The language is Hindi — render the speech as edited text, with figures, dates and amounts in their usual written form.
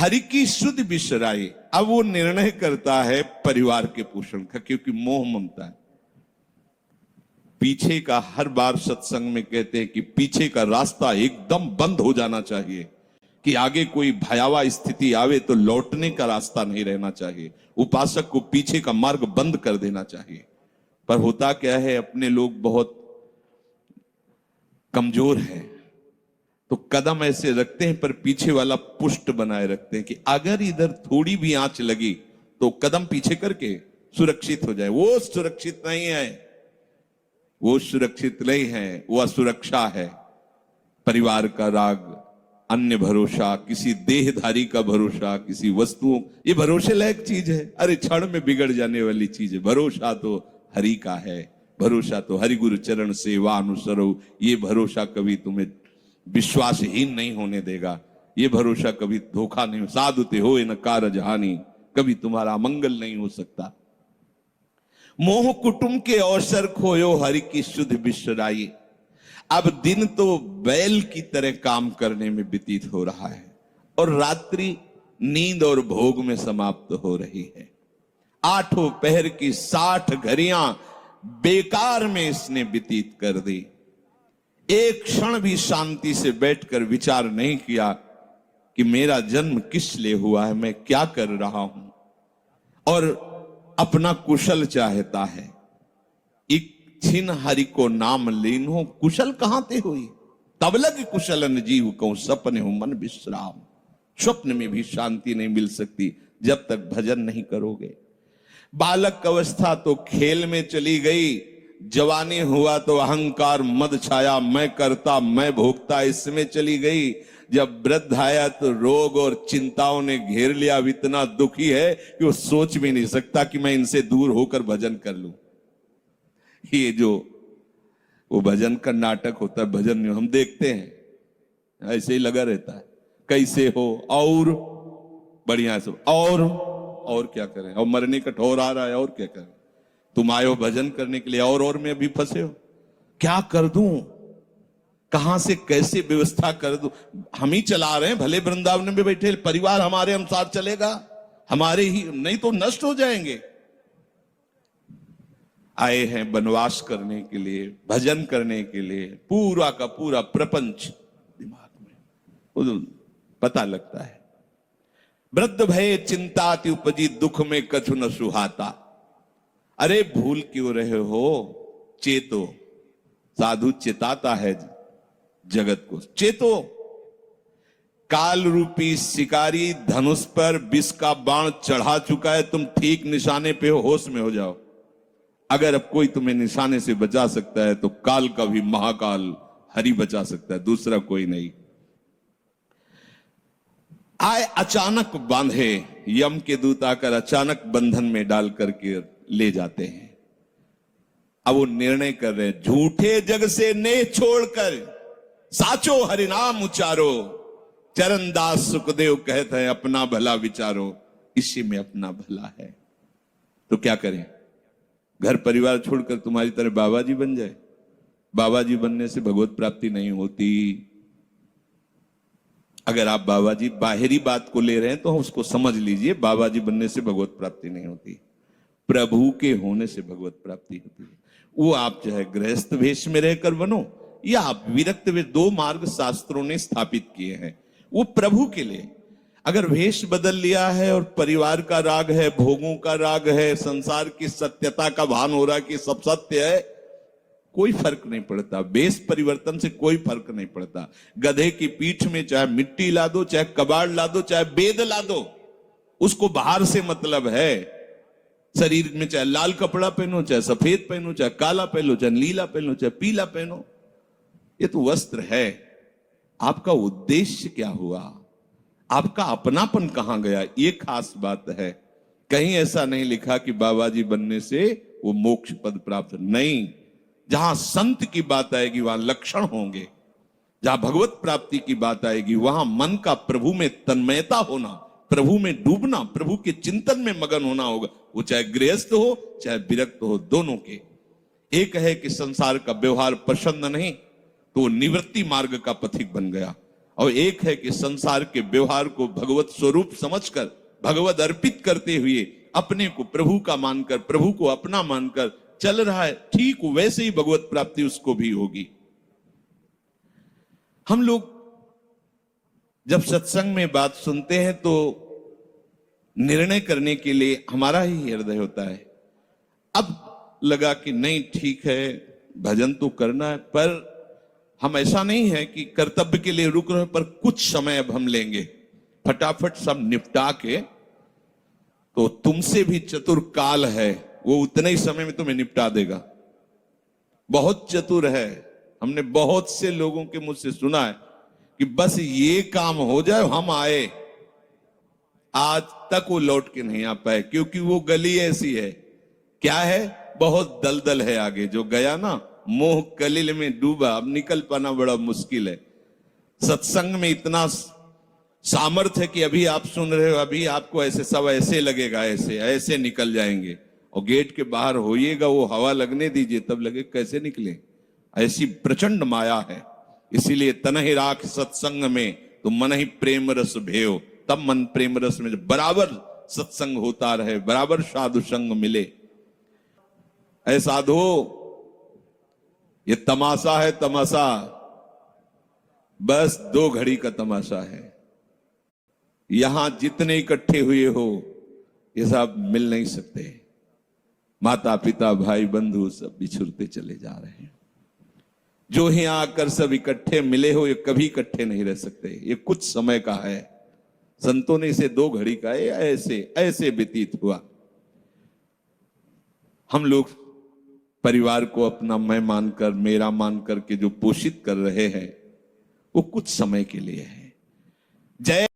हरि की शुद्ध बिसराई। अब वो निर्णय करता है परिवार के पोषण का, क्योंकि मोह ममता है पीछे का। हर बार सत्संग में कहते हैं कि पीछे का रास्ता एकदम बंद हो जाना चाहिए, कि आगे कोई भयावह स्थिति आवे तो लौटने का रास्ता नहीं रहना चाहिए। उपासक को पीछे का मार्ग बंद कर देना चाहिए। पर होता क्या है, अपने लोग बहुत कमजोर हैं, तो कदम ऐसे रखते हैं पर पीछे वाला पुष्ट बनाए रखते हैं कि अगर इधर थोड़ी भी आंच लगी तो कदम पीछे करके सुरक्षित हो जाए। वो सुरक्षित नहीं है, वो सुरक्षित नहीं है, वो असुरक्षा है। परिवार का राग, अन्य भरोसा, किसी देहधारी का भरोसा, किसी वस्तुओं, ये भरोसे लायक चीज है? अरे क्षण में बिगड़ जाने वाली चीज है। भरोसा तो हरि का है, भरोसा तो हरि गुरु चरण सेवा अनुसरो। ये भरोसा कभी तुम्हें विश्वासहीन नहीं होने देगा। ये भरोसा कभी धोखा नहीं। साधुते हो न कारज हानि, कभी तुम्हारा मंगल नहीं हो सकता। मोह कुटुंब के अवसर खोयो, हरि की शुद्ध बिसराई। अब दिन तो बैल की तरह काम करने में व्यतीत हो रहा है और रात्रि नींद और भोग में समाप्त हो रही है। आठों पहर की 60 घड़ियां बेकार में इसने व्यतीत कर दी। एक क्षण भी शांति से बैठकर विचार नहीं किया कि मेरा जन्म किस लिए हुआ है, मैं क्या कर रहा हूं, और अपना कुशल चाहता है। एक छिन हरि को नाम लीनो, कुशल कहां ते हुई, तब लग कुशलन जीव को सपने हो मन विश्राम। स्वप्न में भी शांति नहीं मिल सकती जब तक भजन नहीं करोगे। बालक अवस्था तो खेल में चली गई, जवानी हुआ तो अहंकार मद छाया, मैं करता मैं भोगता इसमें चली गई। जब वृद्ध आया तो रोग और चिंताओं ने घेर लिया। अब इतना दुखी है कि वो सोच भी नहीं सकता कि मैं इनसे दूर होकर भजन कर लूं। ये जो वो भजन का नाटक होता है, भजन हम देखते हैं, ऐसे ही लगा रहता है, कैसे हो और बढ़िया सब, और क्या करें, और मरने का ठौर आ रहा है, और क्या करें। तुम आए हो भजन करने के लिए और में अभी फंसे हो। क्या कर दूं, कहां से कैसे व्यवस्था कर दूं। हम ही चला रहे हैं, भले वृंदावन में बैठे परिवार हमारे अनुसार चलेगा, हमारे ही, नहीं तो नष्ट हो जाएंगे। आए हैं वनवास करने के लिए, भजन करने के लिए, पूरा का पूरा प्रपंच दिमाग में पता लगता है। वृद्ध भय चिंताति उपजी, दुख में कछु न सुहाता। अरे भूल क्यों रहे हो, चेतो। साधु चेताता है जगत को, चेतो। काल रूपी शिकारी धनुष पर विष का बाण चढ़ा चुका है, तुम ठीक निशाने पे हो, होश में हो जाओ। अगर अब कोई तुम्हें निशाने से बचा सकता है तो काल का भी महाकाल हरि बचा सकता है, दूसरा कोई नहीं। आए अचानक बांधे, यम के दूत आकर अचानक बंधन में डाल करके ले जाते हैं। अब वो निर्णय कर रहे हैं, झूठे जग से नेह छोड़कर साचो हरिनाम उचारो। चरणदास सुखदेव कहते हैं अपना भला विचारो, इसी में अपना भला है। तो क्या करें, घर परिवार छोड़कर तुम्हारी तरह बाबा जी बन जाए? बाबा जी बनने से भगवत प्राप्ति नहीं होती। अगर आप बाबा जी बाहरी बात को ले रहे हैं तो उसको समझ लीजिए, बाबा जी बनने से भगवत प्राप्ति नहीं होती, प्रभु के होने से भगवत प्राप्ति होती है। वो आप चाहे गृहस्थ वेश में रहकर बनो या आप विरक्त वेश, 2 मार्ग शास्त्रों ने स्थापित किए हैं, वो प्रभु के लिए। अगर वेश बदल लिया है और परिवार का राग है, भोगों का राग है, संसार की सत्यता का भान हो रहा है कि सब सत्य है, कोई फर्क नहीं पड़ता। वेश परिवर्तन से कोई फर्क नहीं पड़ता। गधे की पीठ में चाहे मिट्टी ला दो, चाहे कबाड़ ला दो, चाहे बेद ला दो, उसको बाहर से मतलब है। शरीर में चाहे लाल कपड़ा पहनो, चाहे सफेद पहनो, चाहे काला पहनो, चाहे नीला पहनो, चाहे पीला पहनो, ये तो वस्त्र है। आपका उद्देश्य क्या हुआ, आपका अपनापन कहां गया, ये खास बात है। कहीं ऐसा नहीं लिखा कि बाबा जी बनने से वो मोक्ष पद प्राप्त, नहीं। जहां संत की बात आएगी वहां लक्षण होंगे, जहां भगवत प्राप्ति की बात आएगी वहां मन का प्रभु में तन्मयता होना, प्रभु में डूबना, प्रभु के चिंतन में मगन होना होगा। वो चाहे गृहस्थ हो चाहे विरक्त हो, दोनों के। एक है कि संसार का व्यवहार पसंद नहीं तो निवृत्ति मार्ग का पथिक बन गया और एक है कि संसार के व्यवहार को भगवत स्वरूप समझकर, भगवत अर्पित करते हुए अपने को प्रभु का मानकर, प्रभु को अपना मानकर चल रहा है, ठीक वैसे ही भगवत प्राप्ति उसको भी होगी। हम लोग जब सत्संग में बात सुनते हैं तो निर्णय करने के लिए हमारा ही हृदय होता है। अब लगा कि नहीं ठीक है, भजन तो करना है, पर हम ऐसा नहीं है कि कर्तव्य के लिए रुक रहे, पर कुछ समय अब हम लेंगे, फटाफट सब निपटा के। तो तुमसे भी चतुर काल है, वो उतने ही समय में तुम्हें निपटा देगा। बहुत चतुर है। हमने बहुत से लोगों के मुंह से सुना है कि बस ये काम हो जाए हम आए, आज तक वो लौट के नहीं आ पाए, क्योंकि वो गली ऐसी है, क्या है, बहुत दलदल है आगे। जो गया ना मोह कलिल में डूबा, अब निकल पाना बड़ा मुश्किल है। सत्संग में इतना सामर्थ्य है कि अभी आप सुन रहे हो, अभी आपको ऐसे सब ऐसे लगेगा, ऐसे ऐसे निकल जाएंगे, और गेट के बाहर होइएगा, वो हवा लगने दीजिए, तब लगे कैसे निकले। ऐसी प्रचंड माया है। इसीलिए तन ही राख सत्संग में तो मन ही प्रेम रस भेव, तब मन प्रेम रस में बराबर सत्संग होता रहे, बराबर साधु संग मिले। ऐ साधु, ये तमाशा है, तमाशा बस 2 घड़ी का तमाशा है। यहां जितने इकट्ठे हुए हो ये सब मिल नहीं सकते। माता पिता भाई बंधु सब बिछुड़ते चले जा रहे हैं। जो ही आकर सब इकट्ठे मिले हो, ये कभी इकट्ठे नहीं रह सकते। ये कुछ समय का है। संतों ने इसे 2 घड़ी का ऐसे ऐसे व्यतीत हुआ। हम लोग परिवार को अपना मैं मानकर, मेरा मानकर के जो पोषित कर रहे हैं, वो कुछ समय के लिए है। जय